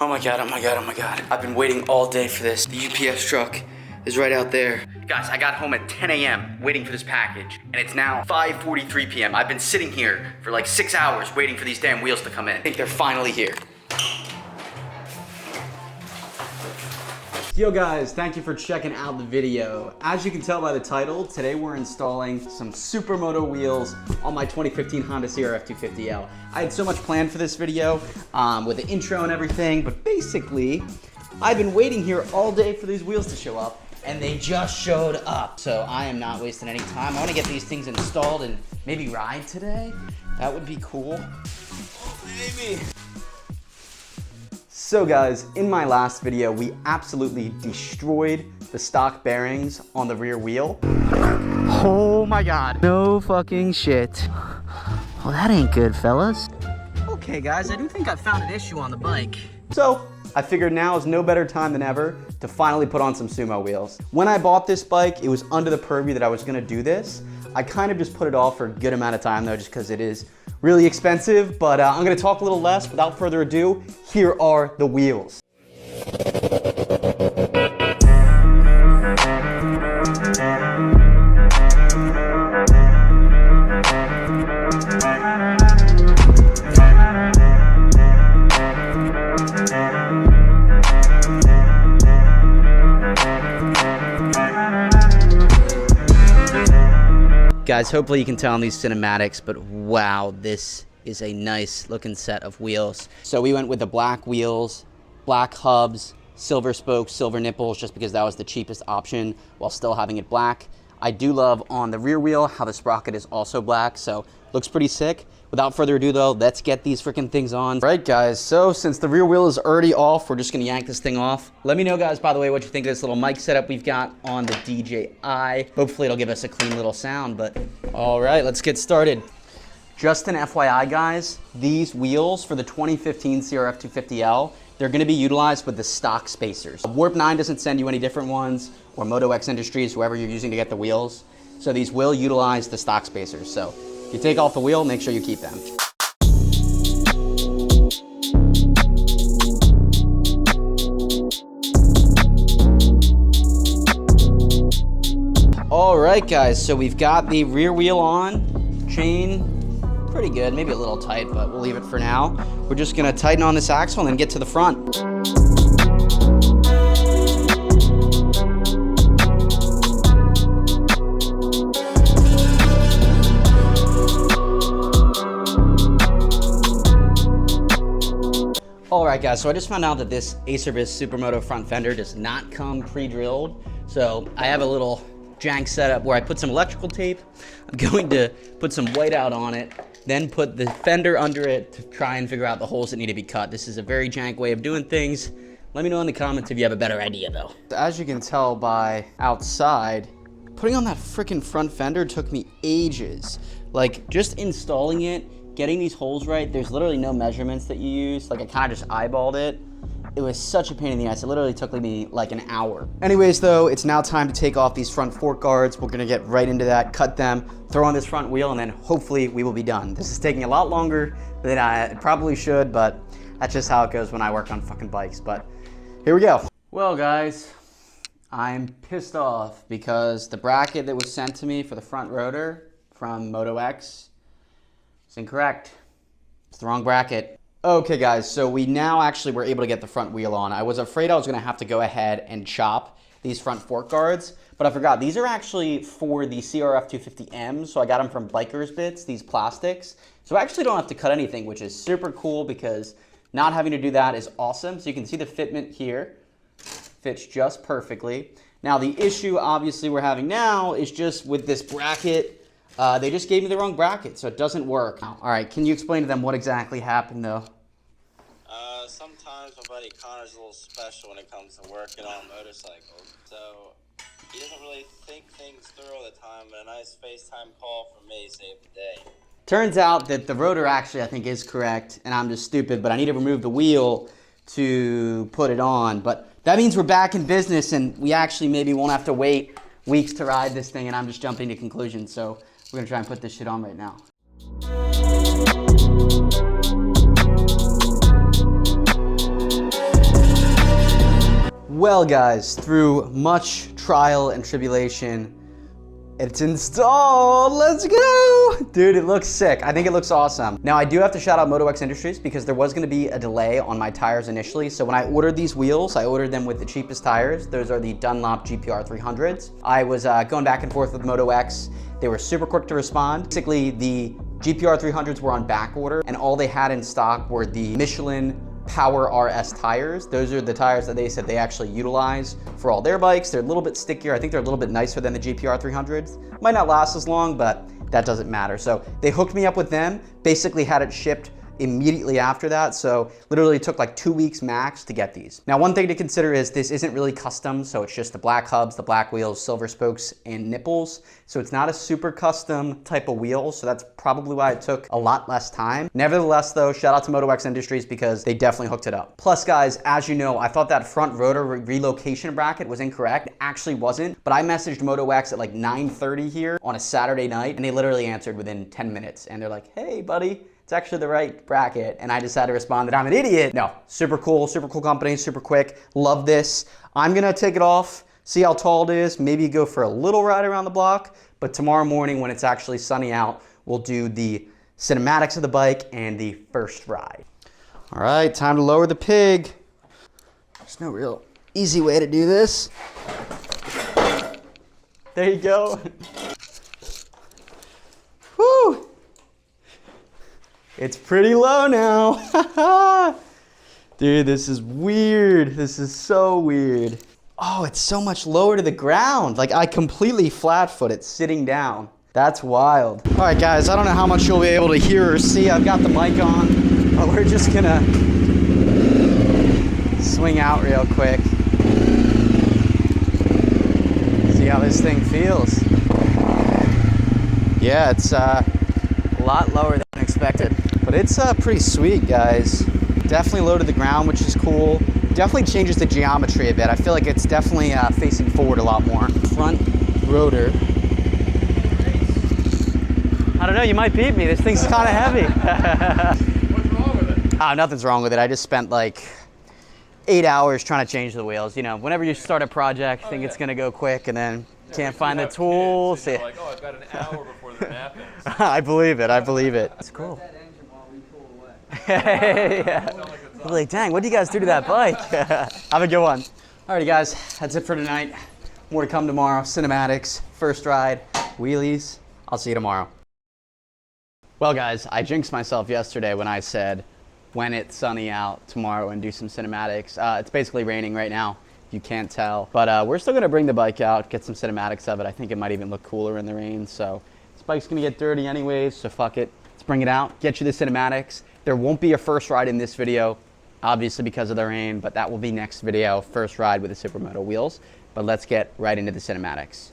Oh my god, oh my god, oh my god. I've been waiting all day for this. The UPS truck is right out there. Guys, I got home at 10 a.m. waiting for this package, and it's now 5:43 p.m. I've been sitting here for like 6 hours waiting for these damn wheels to come in. I think they're finally here. Yo guys, thank you for checking out the video. As you can tell by the title, today we're installing some Supermoto wheels on my 2015 Honda CRF250L. I had so much planned for this video with the intro and everything, but basically, I've been waiting here all day for these wheels to show up, and they just showed up. So I am not wasting any time. I wanna get these things installed and maybe ride today. That would be cool. Oh, baby. So guys, in my last video, we absolutely destroyed the stock bearings on the rear wheel. Oh my God. No fucking shit. Well, that ain't good, fellas. Okay guys, I do think I found an issue on the bike. So, I figured now is no better time than ever to finally put on some sumo wheels. When I bought this bike, it was under the purview that I was gonna do this. I kind of just put it off for a good amount of time though, just because it is really expensive, but I'm gonna talk a little less. Without further ado, here are the wheels. Guys, hopefully you can tell in these cinematics, but wow, this is a nice looking set of wheels. So we went with the black wheels, black hubs, silver spokes, silver nipples, just because that was the cheapest option while still having it black. I do love on the rear wheel how the sprocket is also black, so looks pretty sick. Without further ado though, let's get these freaking things on. All right guys, so since the rear wheel is already off, we're just gonna yank this thing off. Let me know guys, by the way, what you think of this little mic setup we've got on the DJI. Hopefully it'll give us a clean little sound, but all right, let's get started. Just an FYI guys, these wheels for the 2015 CRF250L, they're gonna be utilized with the stock spacers. Warp 9 doesn't send you any different ones, or Moto X Industries, whoever you're using to get the wheels. So these will utilize the stock spacers. So if you take off the wheel, make sure you keep them. All right guys, so we've got the rear wheel on, chain, pretty good, maybe a little tight, but we'll leave it for now. We're just gonna tighten on this axle and then get to the front. All right guys, so I just found out that this Acerbis Supermoto front fender does not come pre-drilled. So I have a little jank setup where I put some electrical tape. I'm going to put some whiteout on it, then put the fender under it to try and figure out the holes that need to be cut. This is a very jank way of doing things. Let me know in the comments if you have a better idea though. As you can tell by outside, putting on that freaking front fender took me ages. Like just installing it, getting these holes right, there's literally no measurements that you use. Like I kind of just eyeballed it. It was such a pain in the ass. It literally took me like an hour. Anyways though, it's now time to take off these front fork guards. We're gonna get right into that, cut them, throw on this front wheel, and then hopefully we will be done. This is taking a lot longer than I probably should, but that's just how it goes when I work on fucking bikes. But here we go. Well guys, I'm pissed off because the bracket that was sent to me for the front rotor from Moto X, it's incorrect. It's the wrong bracket. Okay guys, so we now actually were able to get the front wheel on. I was afraid I was gonna have to go ahead and chop these front fork guards, but I forgot. These are actually for the CRF250M, so I got them from Biker's Bits, these plastics. So I actually don't have to cut anything, which is super cool because not having to do that is awesome. So you can see the fitment here. Fits just perfectly. Now the issue obviously we're having now is just with this bracket. They just gave me the wrong bracket, so it doesn't work. All right, can you explain to them what exactly happened, though? Sometimes my buddy Connor's a little special when it comes to working on motorcycles. So he doesn't really think things through all the time, but a nice FaceTime call from me saved the day. Turns out that the rotor actually, I think, is correct, and I'm just stupid, but I need to remove the wheel to put it on. But that means we're back in business, and we actually maybe won't have to wait weeks to ride this thing, and I'm just jumping to conclusions. So we're gonna try and put this shit on right now. Well guys, through much trial and tribulation, it's installed. Let's go. Dude, it looks sick. I think it looks awesome. Now I do have to shout out MotoX Industries because there was gonna be a delay on my tires initially. So when I ordered these wheels, I ordered them with the cheapest tires. Those are the Dunlop GPR 300s. I was going back and forth with MotoX. They were super quick to respond. Basically, the GPR 300s were on back order and all they had in stock were the Michelin Power RS tires. Those are the tires that they said they actually utilize for all their bikes. They're a little bit stickier. I think they're a little bit nicer than the GPR 300s. Might not last as long, but that doesn't matter. So they hooked me up with them, basically had it shipped immediately after that. So literally took like 2 weeks max to get these. Now, one thing to consider is this isn't really custom. So it's just the black hubs, the black wheels, silver spokes, and nipples. So it's not a super custom type of wheel. So that's probably why it took a lot less time. Nevertheless though, shout out to MotoX Industries because they definitely hooked it up. Plus guys, as you know, I thought that front rotor relocation bracket was incorrect. It actually wasn't, but I messaged MotoX at like 9:30 here on a Saturday night and they literally answered within 10 minutes. And they're like, hey buddy, it's actually the right bracket. And I just had to respond that I'm an idiot. No, super cool company, super quick. Love this. I'm gonna take it off, see how tall it is, maybe go for a little ride around the block. But tomorrow morning when it's actually sunny out, we'll do the cinematics of the bike and the first ride. All right, time to lower the pig. There's no real easy way to do this. There you go. Whew. It's pretty low now. Dude, this is weird. This is so weird. Oh, it's so much lower to the ground. Like I completely flat foot it sitting down. That's wild. All right, guys, I don't know how much you'll be able to hear or see. I've got the mic on, but we're just gonna swing out real quick. See how this thing feels. Yeah, it's a lot lower than expected. But it's pretty sweet, guys. Definitely low to the ground, which is cool. Definitely changes the geometry a bit. I feel like it's definitely facing forward a lot more. Front rotor. I don't know, you might beat me. This thing's kind of heavy. What's wrong with it? Oh, nothing's wrong with it. I just spent like 8 hours trying to change the wheels. You know, whenever you start a project, think it's gonna go quick and then can't find the tools. Kids, like, oh, I've got an hour before the nap ends. I believe it, I believe it. It's cool. Yeah. I'm like, dang, what do you guys do to that bike? Have a good one. Alrighty guys, that's it for tonight. More to come tomorrow. Cinematics, first ride, wheelies. I'll see you tomorrow. Well guys, I jinxed myself yesterday when I said when it's sunny out tomorrow and do some cinematics. It's basically raining right now, if you can't tell. But we're still gonna bring the bike out, get some cinematics of it. I think it might even look cooler in the rain. So this bike's gonna get dirty anyways, so fuck it. Let's bring it out, get you the cinematics. There won't be a first ride in this video, obviously because of the rain, but that will be next video, first ride with the Supermoto wheels. But let's get right into the cinematics.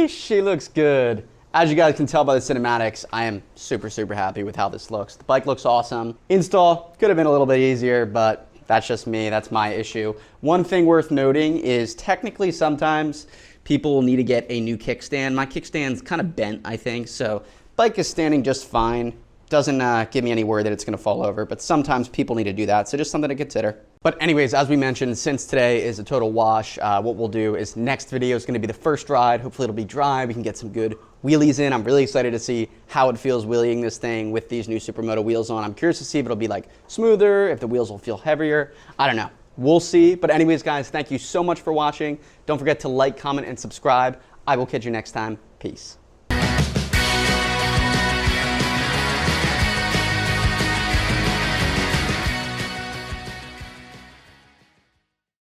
She looks good. As you guys can tell by the cinematics, I am super happy with how this looks. The bike looks awesome. Install could have been a little bit easier, but that's just me, that's my issue. One thing worth noting is technically sometimes people will need to get a new kickstand. My kickstand's kind of bent, I think, so bike is standing just fine. Doesn't give me any worry that it's gonna fall over, but sometimes people need to do that, so just something to consider. But anyways, as we mentioned, since today is a total wash, what we'll do is next video is gonna be the first ride. Hopefully it'll be dry, we can get some good wheelies in. I'm really excited to see how it feels wheeling this thing with these new Supermoto wheels on. I'm curious to see if it'll be like smoother, if the wheels will feel heavier. I don't know, we'll see. But anyways, guys, thank you so much for watching. Don't forget to like, comment, and subscribe. I will catch you next time. Peace.